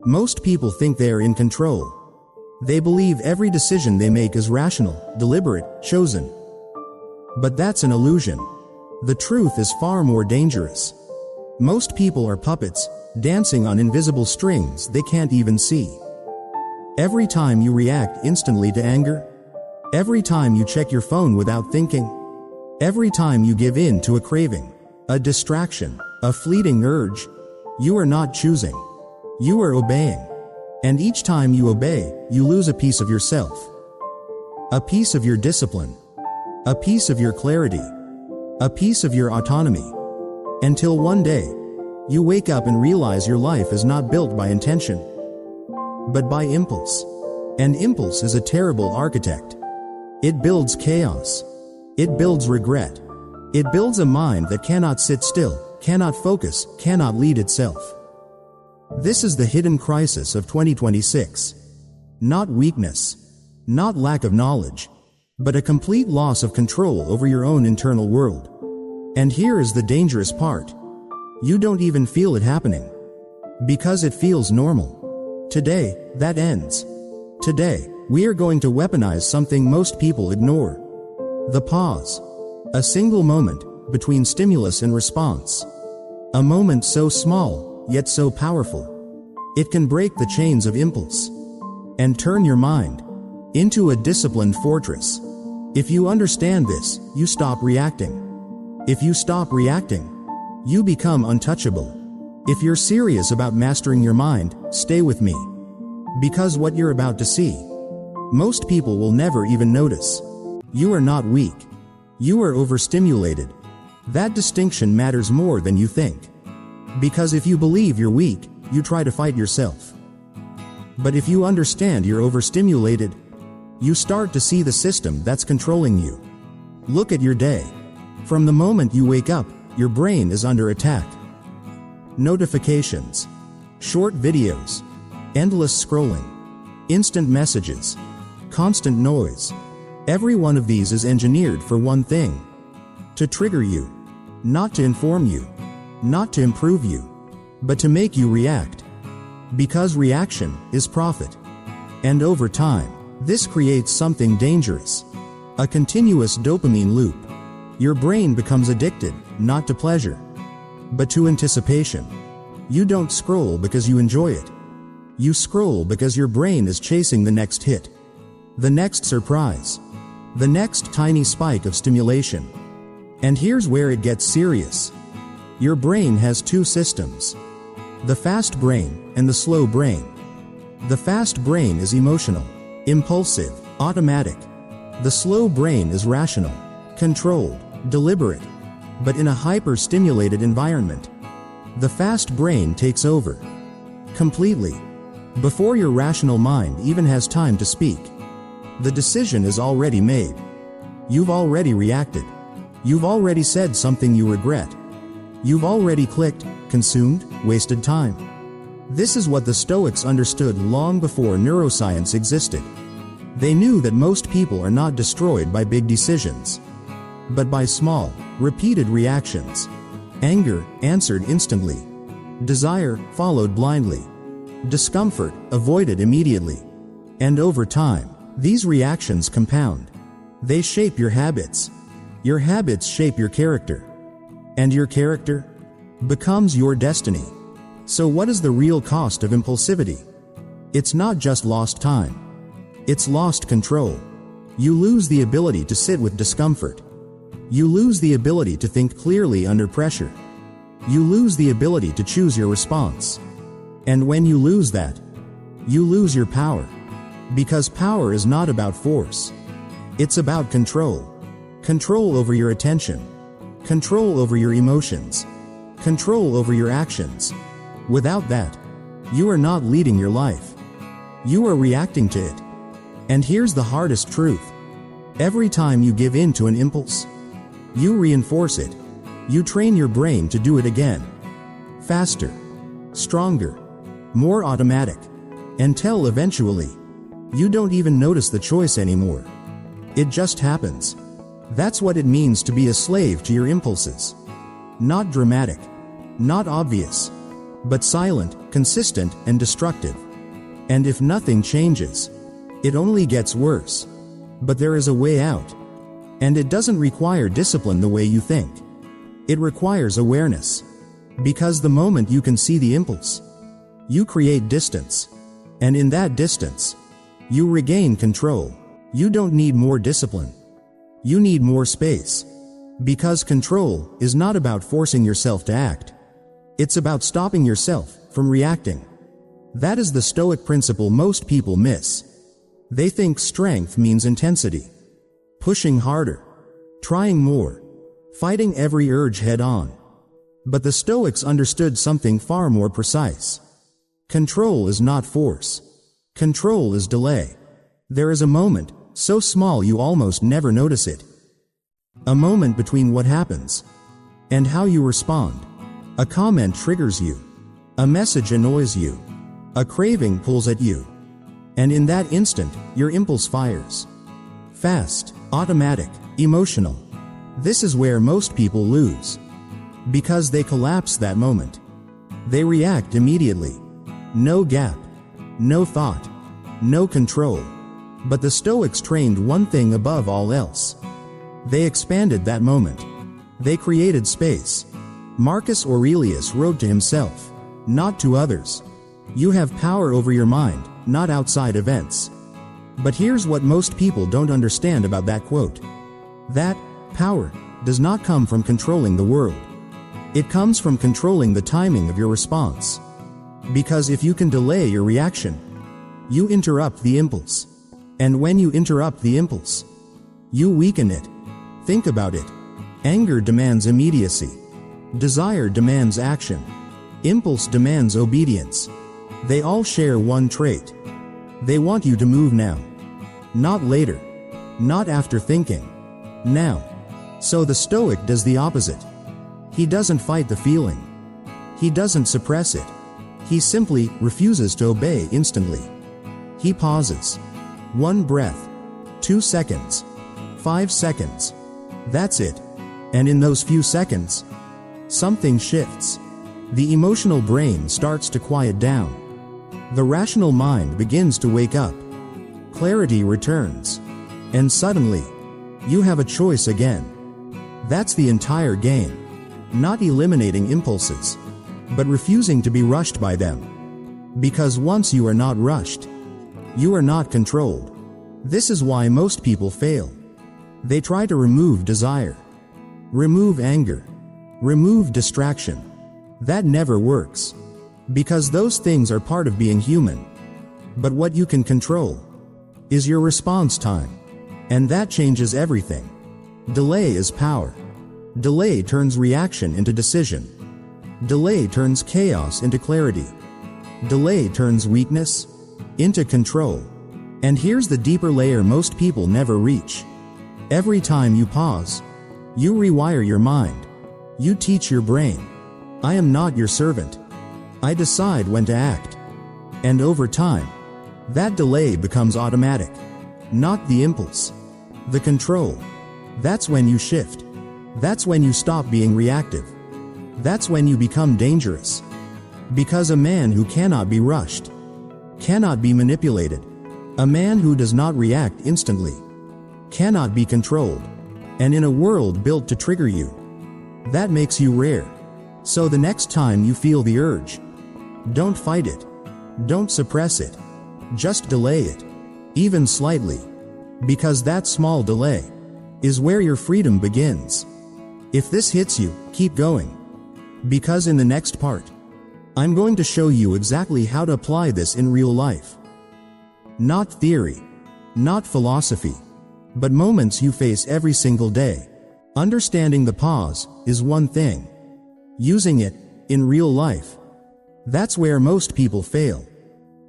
Most people think they are in control. They believe every decision they make is rational, deliberate, chosen. But that's an illusion. The truth is far more dangerous. Most people are puppets, dancing on invisible strings they can't even see. Every time you react instantly to anger, every time you check your phone without thinking, every time you give in to a craving, a distraction, a fleeting urge, you are not choosing. You are obeying. And each time you obey, you lose a piece of yourself. A piece of your discipline. A piece of your clarity. A piece of your autonomy. Until one day, you wake up and realize your life is not built by intention, but by impulse. And impulse is a terrible architect. It builds chaos. It builds regret. It builds a mind that cannot sit still, cannot focus, cannot lead itself. This is the hidden crisis of 2026. Not weakness, not lack of knowledge, but a complete loss of control over your own internal world. And here is the dangerous part. You don't even feel it happening. Because it feels normal. Today, that ends. Today, we are going to weaponize something most people ignore. The pause. A single moment between stimulus and response. A moment so small, yet so powerful. It can break the chains of impulse and turn your mind into a disciplined fortress. If you understand this, you stop reacting. If you stop reacting, you become untouchable. If you're serious about mastering your mind, stay with me. Because what you're about to see, most people will never even notice. You are not weak. You are overstimulated. That distinction matters more than you think. Because if you believe you're weak, you try to fight yourself. But if you understand you're overstimulated, you start to see the system that's controlling you. Look at your day. From the moment you wake up, your brain is under attack. Notifications, short videos, endless scrolling, instant messages, constant noise. Every one of these is engineered for one thing: to trigger you, not to inform you, not to improve you, but to make you react. Because reaction is profit. And over time, this creates something dangerous. A continuous dopamine loop. Your brain becomes addicted, not to pleasure, but to anticipation. You don't scroll because you enjoy it. You scroll because your brain is chasing the next hit, the next surprise, the next tiny spike of stimulation. And here's where it gets serious. Your brain has two systems: the fast brain and the slow brain. The fast brain is emotional, impulsive, automatic. The slow brain is rational, controlled, deliberate. But in a hyper-stimulated environment, the fast brain takes over completely. Before your rational mind even has time to speak, the decision is already made. You've already reacted. You've already said something you regret. You've already clicked, consumed, wasted time. This is what the Stoics understood long before neuroscience existed. They knew that most people are not destroyed by big decisions, but by small, repeated reactions. Anger, answered instantly. Desire, followed blindly. Discomfort, avoided immediately. And over time, these reactions compound. They shape your habits. Your habits shape your character. And your character becomes your destiny. So what is the real cost of impulsivity? It's not just lost time. It's lost control. You lose the ability to sit with discomfort. You lose the ability to think clearly under pressure. You lose the ability to choose your response. And when you lose that, you lose your power. Because power is not about force. It's about control. Control over your attention. Control over your emotions. Control over your actions. Without that, you are not leading your life. You are reacting to it. And here's the hardest truth. Every time you give in to an impulse, you reinforce it. You train your brain to do it again. Faster, stronger, more automatic, until eventually, you don't even notice the choice anymore. It just happens. That's what it means to be a slave to your impulses. Not dramatic, not obvious, but silent, consistent, and destructive. And if nothing changes, it only gets worse. But there is a way out. And it doesn't require discipline the way you think. It requires awareness. Because the moment you can see the impulse, you create distance. And in that distance, you regain control. You don't need more discipline. You need more space. Because control is not about forcing yourself to act. It's about stopping yourself from reacting. That is the Stoic principle most people miss. They think strength means intensity, pushing harder, trying more, fighting every urge head on. But the Stoics understood something far more precise. Control is not force. Control is delay. There is a moment, so small you almost never notice it. A moment between what happens and how you respond. A comment triggers you. A message annoys you. A craving pulls at you. And in that instant, your impulse fires. Fast, automatic, emotional. This is where most people lose. Because they collapse that moment. They react immediately. No gap. No thought. No control. But the Stoics trained one thing above all else. They expanded that moment. They created space. Marcus Aurelius wrote to himself, not to others. You have power over your mind, not outside events. But here's what most people don't understand about that quote. That power does not come from controlling the world. It comes from controlling the timing of your response. Because if you can delay your reaction, you interrupt the impulse. And when you interrupt the impulse, you weaken it. Think about it. Anger demands immediacy. Desire demands action. Impulse demands obedience. They all share one trait. They want you to move now. Not later. Not after thinking. Now. So the Stoic does the opposite. He doesn't fight the feeling. He doesn't suppress it. He simply refuses to obey instantly. He pauses. 1 breath. 2 seconds. 5 seconds. That's it. And in those few seconds, something shifts. The emotional brain starts to quiet down. The rational mind begins to wake up. Clarity returns. And suddenly, you have a choice again. That's the entire game. Not eliminating impulses, but refusing to be rushed by them. Because once you are not rushed, you are not controlled. This is why most people fail. They try to remove desire, remove anger, remove distraction. That never works. Because those things are part of being human. But what you can control is your response time. And that changes everything. Delay is power. Delay turns reaction into decision. Delay turns chaos into clarity. Delay turns weakness into control. And here's the deeper layer most people never reach. Every time you pause, you rewire your mind. You teach your brain, I am not your servant. I decide when to act. And over time, that delay becomes automatic. Not the impulse. The control. That's when you shift. That's when you stop being reactive. That's when you become dangerous. Because a man who cannot be rushed, cannot be manipulated, a man who does not react instantly, cannot be controlled. And in a world built to trigger you, that makes you rare. So the next time you feel the urge, don't fight it. Don't suppress it. Just delay it. Even slightly. Because that small delay is where your freedom begins. If this hits you, keep going. Because in the next part, I'm going to show you exactly how to apply this in real life. Not theory, not philosophy, but moments you face every single day. Understanding the pause is one thing. Using it in real life, that's where most people fail.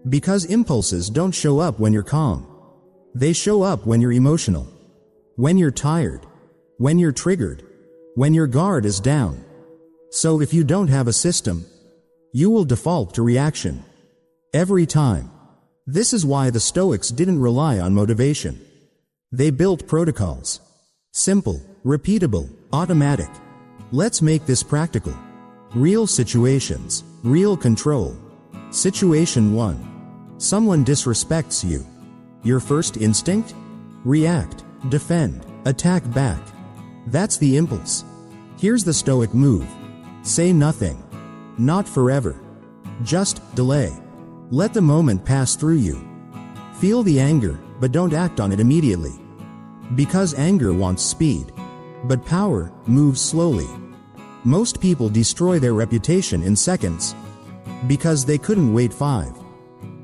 Because impulses don't show up when you're calm. They show up when you're emotional, when you're tired, when you're triggered, when your guard is down. So if you don't have a system, you will default to reaction. Every time. This is why the Stoics didn't rely on motivation. They built protocols. Simple, repeatable, automatic. Let's make this practical. Real situations, real control. Situation 1. Someone disrespects you. Your first instinct? React, defend, attack back. That's the impulse. Here's the Stoic move. Say nothing. Not forever. Just delay. Let the moment pass through you. Feel the anger, but don't act on it immediately. Because anger wants speed. But power moves slowly. Most people destroy their reputation in seconds. Because they couldn't wait 5.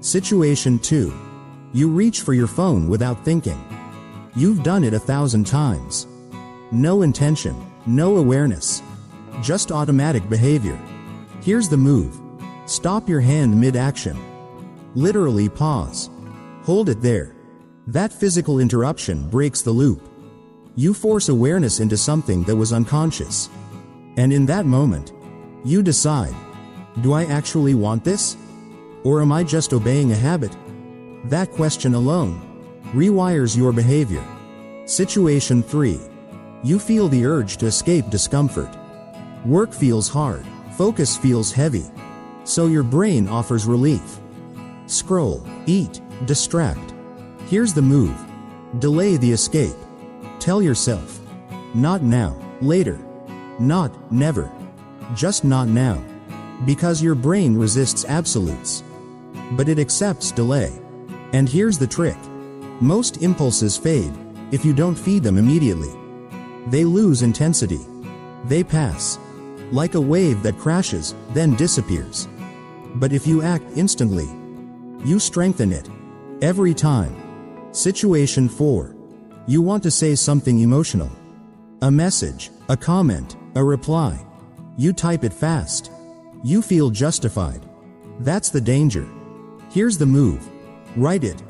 Situation 2. You reach for your phone without thinking. You've done it 1,000 times. No intention, no awareness. Just automatic behavior. Here's the move. Stop your hand mid-action. Literally pause. Hold it there. That physical interruption breaks the loop. You force awareness into something that was unconscious. And in that moment, you decide, do I actually want this? Or am I just obeying a habit? That question alone rewires your behavior. Situation 3. You feel the urge to escape discomfort. Work feels hard, focus feels heavy. So your brain offers relief. Scroll, eat, distract. Here's the move. Delay the escape. Tell yourself, not now, later. Not never. Just not now. Because your brain resists absolutes. But it accepts delay. And here's the trick. Most impulses fade if you don't feed them immediately. They lose intensity. They pass. Like a wave that crashes, then disappears. But if you act instantly, you strengthen it. Every time. Situation 4. You want to say something emotional. A message, a comment, a reply. You type it fast. You feel justified. That's the danger. Here's the move. Write it.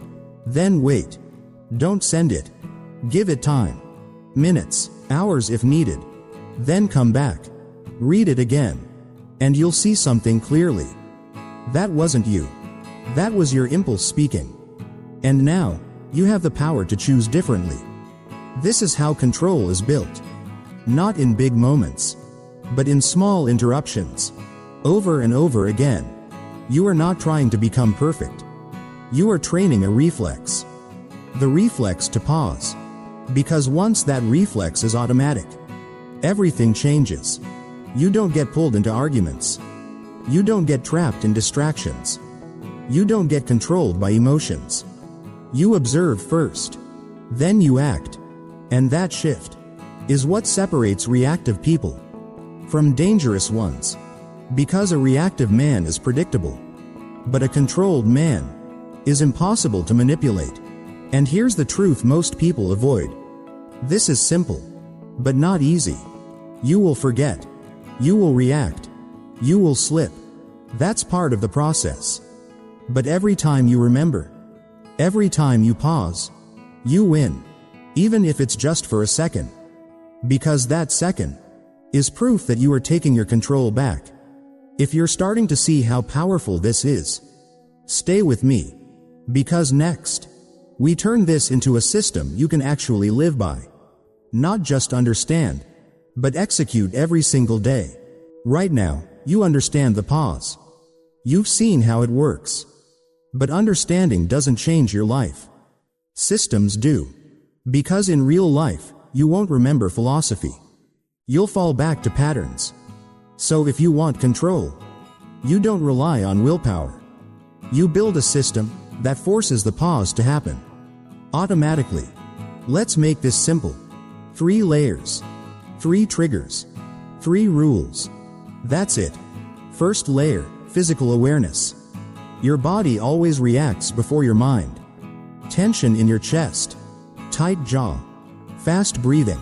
Then wait. Don't send it. Give it time. Minutes, hours if needed. Then come back. Read it again. And you'll see something clearly. That wasn't you. That was your impulse speaking. And now, you have the power to choose differently. This is how control is built. Not in big moments, but in small interruptions. Over and over again. You are not trying to become perfect. You are training a reflex. The reflex to pause. Because once that reflex is automatic, everything changes. You don't get pulled into arguments. You don't get trapped in distractions. You don't get controlled by emotions. You observe first. Then you act. And that shift is what separates reactive people from dangerous ones. Because a reactive man is predictable. But a controlled man is impossible to manipulate. And here's the truth most people avoid. This is simple, but not easy. You will forget. You will react. You will slip. That's part of the process. But every time you remember, every time you pause, you win. Even if it's just for a second. Because that second is proof that you are taking your control back. If you're starting to see how powerful this is, stay with me. Because next, we turn this into a system you can actually live by. Not just understand, but execute every single day. Right now, you understand the pause. You've seen how it works. But understanding doesn't change your life. Systems do. Because in real life, you won't remember philosophy. You'll fall back to patterns. So if you want control, you don't rely on willpower. You build a system that forces the pause to happen automatically. Let's make this simple. 3 layers. 3 triggers. 3 rules. That's it. First layer, physical awareness. Your body always reacts before your mind. Tension in your chest. Tight jaw. Fast breathing.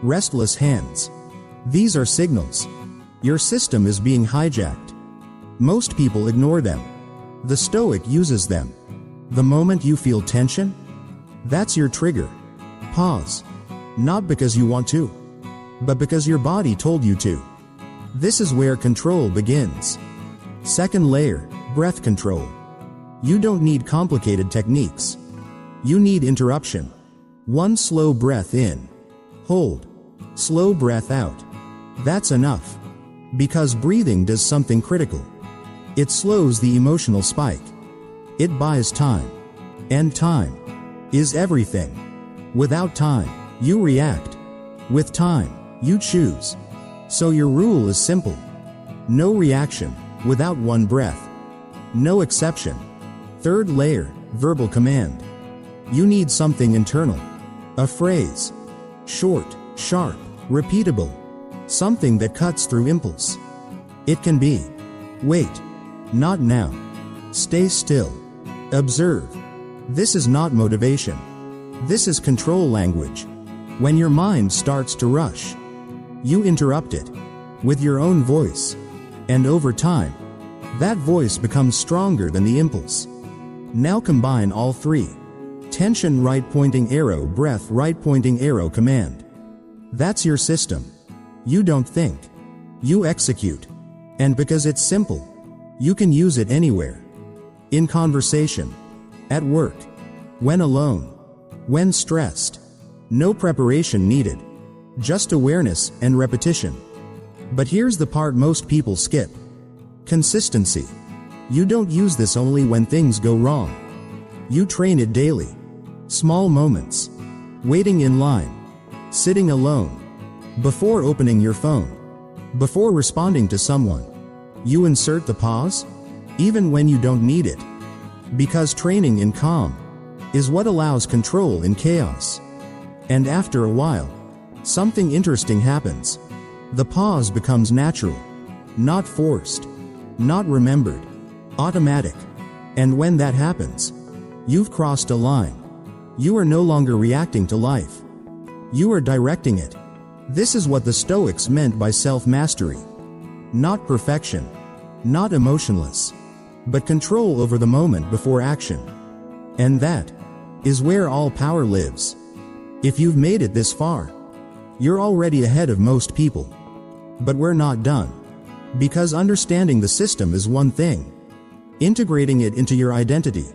Restless hands. These are signals. Your system is being hijacked. Most people ignore them. The Stoic uses them. The moment you feel tension, that's your trigger. Pause. Not because you want to, but because your body told you to. This is where control begins. Second layer, breath control. You don't need complicated techniques. You need interruption. 1 slow breath in. Hold. Slow breath out. That's enough. Because breathing does something critical. It slows the emotional spike. It buys time. And time is everything. Without time, you react. With time, you choose. So your rule is simple. No reaction without one breath. No exception. Third layer, verbal command. You need something internal. A phrase. Short, sharp, repeatable. Something that cuts through impulse. It can be, wait. Not now. Stay still. Observe. This is not motivation. This is control language. When your mind starts to rush, you interrupt it with your own voice. And over time, that voice becomes stronger than the impulse. Now combine all three. Tension right pointing arrow, breath right pointing arrow, command. That's your system. You don't think. You execute. And because it's simple, you can use it anywhere. In conversation. At work. When alone. When stressed. No preparation needed. Just awareness and repetition. But here's the part most people skip. Consistency. You don't use this only when things go wrong. You train it daily. Small moments. Waiting in line. Sitting alone. Before opening your phone. Before responding to someone. You insert the pause, even when you don't need it. Because training in calm is what allows control in chaos. And after a while, something interesting happens. The pause becomes natural. Not forced. Not remembered. Automatic. And when that happens, you've crossed a line. You are no longer reacting to life. You are directing it. This is what the Stoics meant by self-mastery. Not perfection. Not emotionless. But control over the moment before action. And that is where all power lives. If you've made it this far, you're already ahead of most people. But we're not done. Because understanding the system is one thing. Integrating it into your identity.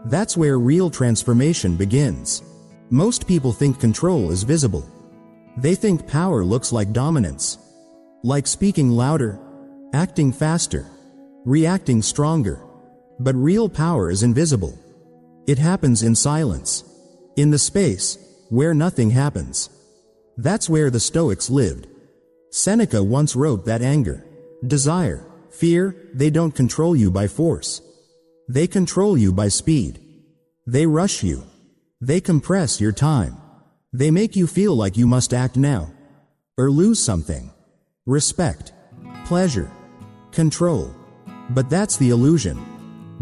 That's where real transformation begins. Most people think control is visible. They think power looks like dominance. Like speaking louder, acting faster, reacting stronger. But real power is invisible. It happens in silence. In the space where nothing happens. That's where the Stoics lived. Seneca once wrote that anger, desire, fear, they don't control you by force. They control you by speed. They rush you. They compress your time. They make you feel like you must act now, or lose something. Respect, pleasure, control. But that's the illusion.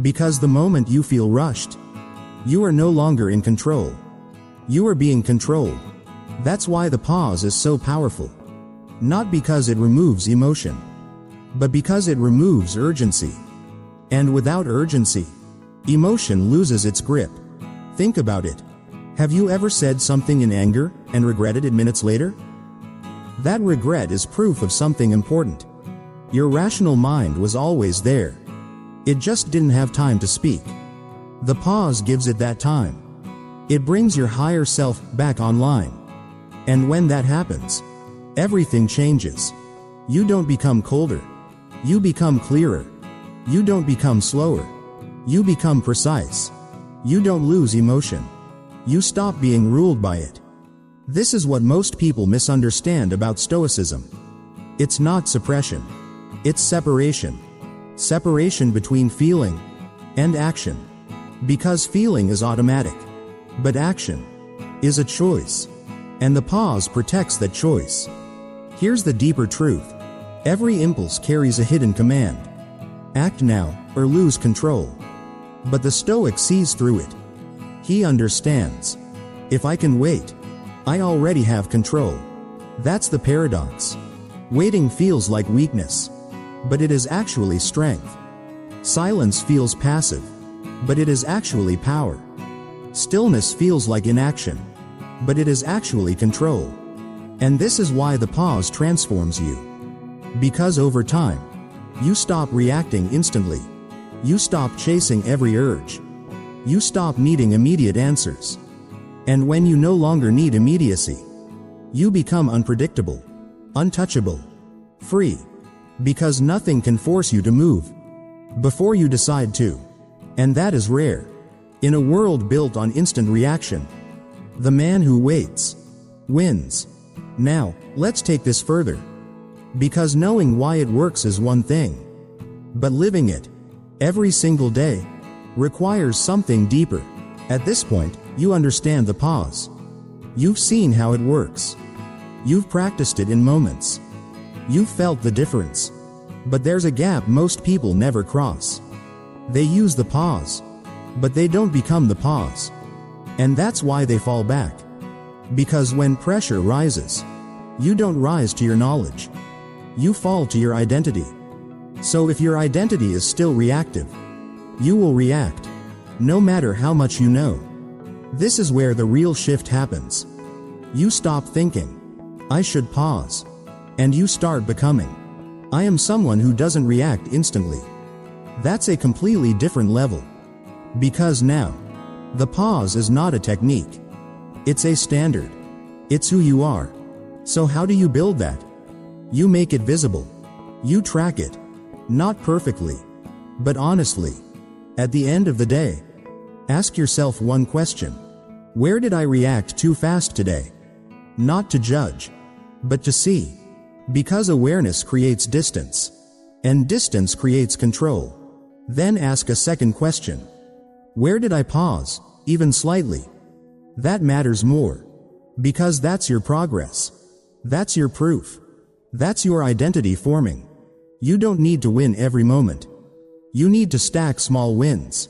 Because the moment you feel rushed, you are no longer in control. You are being controlled. That's why the pause is so powerful. Not because it removes emotion, but because it removes urgency. And without urgency, emotion loses its grip. Think about it. Have you ever said something in anger and regretted it minutes later? That regret is proof of something important. Your rational mind was always there. It just didn't have time to speak. The pause gives it that time. It brings your higher self back online. And when that happens, everything changes. You don't become colder. You become clearer. You don't become slower. You become precise. You don't lose emotion. You stop being ruled by it. This is what most people misunderstand about Stoicism. It's not suppression. It's separation. Separation between feeling and action. Because feeling is automatic, but action is a choice. And the pause protects that choice. Here's the deeper truth. Every impulse carries a hidden command. Act now, or lose control. But the Stoic sees through it. He understands. If I can wait, I already have control. That's the paradox. Waiting feels like weakness, but it is actually strength. Silence feels passive, but it is actually power. Stillness feels like inaction, but it is actually control. And this is why the pause transforms you. Because over time, you stop reacting instantly. You stop chasing every urge. You stop needing immediate answers. And when you no longer need immediacy, you become unpredictable, untouchable, free. Because nothing can force you to move. before you decide to. And that is rare. In a world built on instant reaction, the man who waits wins. Now, let's take this further. Because knowing why it works is one thing, but living it every single day requires something deeper. At this point, you understand the pause. You've seen how it works. You've practiced it in moments. You've felt the difference. But there's a gap most people never cross. They use the pause, but they don't become the pause. And that's why they fall back. Because when pressure rises, you don't rise to your knowledge. You fall to your identity. So if your identity is still reactive, you will react, no matter how much you know. This is where the real shift happens. You stop thinking, I should pause, and you start becoming, I am someone who doesn't react instantly. That's a completely different level. Because now, the pause is not a technique. It's a standard. It's who you are. So how do you build that? You make it visible. You track it. Not perfectly, but honestly. At the end of the day, ask yourself one question. Where did I react too fast today? Not to judge, but to see. Because awareness creates distance, and distance creates control. Then ask a second question. Where did I pause, even slightly? That matters more. Because that's your progress. That's your proof. That's your identity forming. You don't need to win every moment. You need to stack small wins.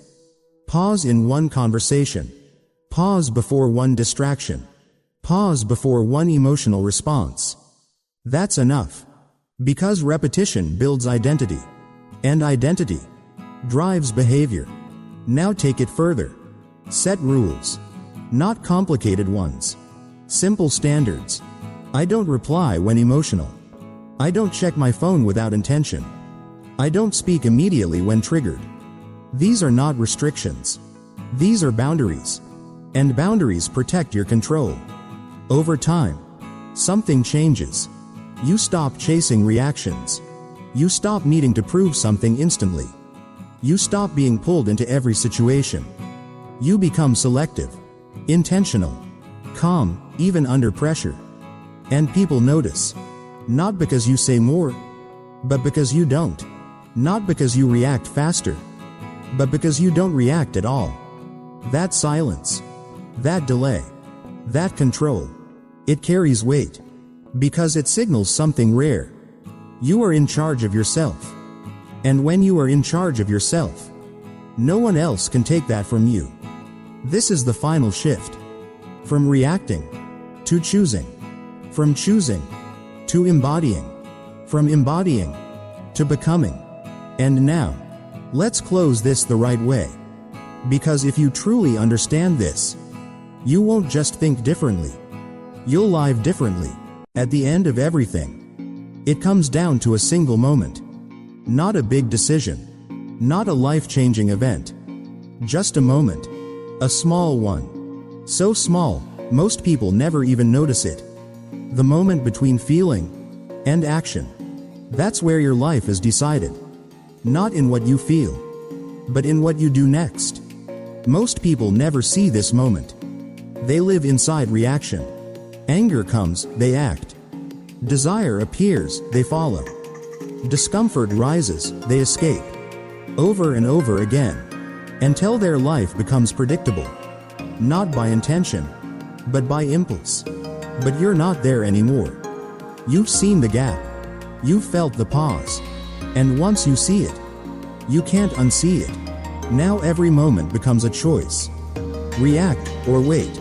Pause in one conversation. Pause before one distraction. Pause before one emotional response. That's enough. Because repetition builds identity. And identity drives behavior. Now take it further. Set rules. Not complicated ones. Simple standards. I don't reply when emotional. I don't check my phone without intention. I don't speak immediately when triggered. These are not restrictions. These are boundaries. And boundaries protect your control. Over time, something changes. You stop chasing reactions. You stop needing to prove something instantly. You stop being pulled into every situation. You become selective, intentional, calm, even under pressure. And people notice. Not because you say more, but because you don't. Not because you react faster, but because you don't react at all. That silence, that delay, that control, it carries weight. Because it signals something rare. You are in charge of yourself. And when you are in charge of yourself, no one else can take that from you. This is the final shift. From reacting to choosing. From choosing to embodying. From embodying to becoming. And now, let's close this the right way. Because if you truly understand this, you won't just think differently. You'll live differently. At the end of everything, it comes down to a single moment. Not a big decision. Not a life-changing event. Just a moment. A small one. So small, most people never even notice it. The moment between feeling and action. That's where your life is decided. Not in what you feel, but in what you do next. Most people never see this moment. They live inside reaction. Anger comes, they act. Desire appears, they follow. Discomfort rises, they escape. Over and over again. Until their life becomes predictable. Not by intention, but by impulse. But you're not there anymore. You've seen the gap. You've felt the pause. And once you see it, you can't unsee it. Now every moment becomes a choice. React or wait.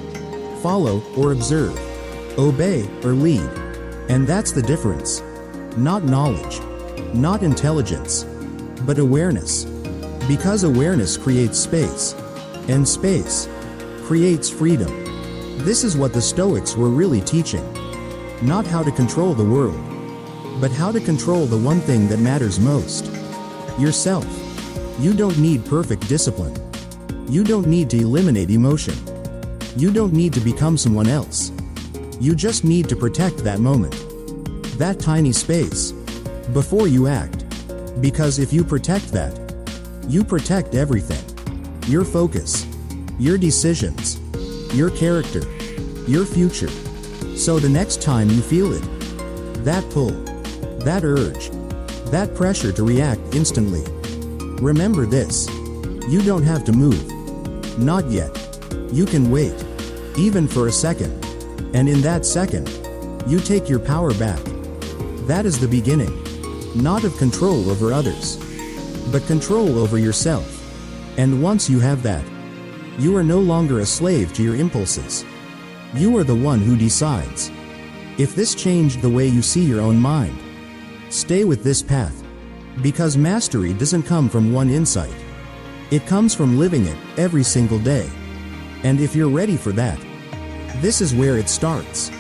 Follow or observe. Obey or lead. And that's the difference. Not knowledge. Not intelligence. But awareness. Because awareness creates space. And space creates freedom. This is what the Stoics were really teaching. Not how to control the world, but how to control the one thing that matters most. Yourself. You don't need perfect discipline. You don't need to eliminate emotion. You don't need to become someone else. You just need to protect that moment. That tiny space. Before you act. Because if you protect that, You protect everything. Your focus, your decisions, your character, your future. So the next time you feel it, that pull, that urge, that pressure to react instantly, remember this: you don't have to move. Not yet. You can wait, even for a second. And in that second, you take your power back. That is the beginning, not of control over others, but control over yourself. And once you have that, you are no longer a slave to your impulses. You are the one who decides. If this changed the way you see your own mind, stay with this path. Because mastery doesn't come from one insight. It comes from living it every single day. And if you're ready for that, this is where it starts.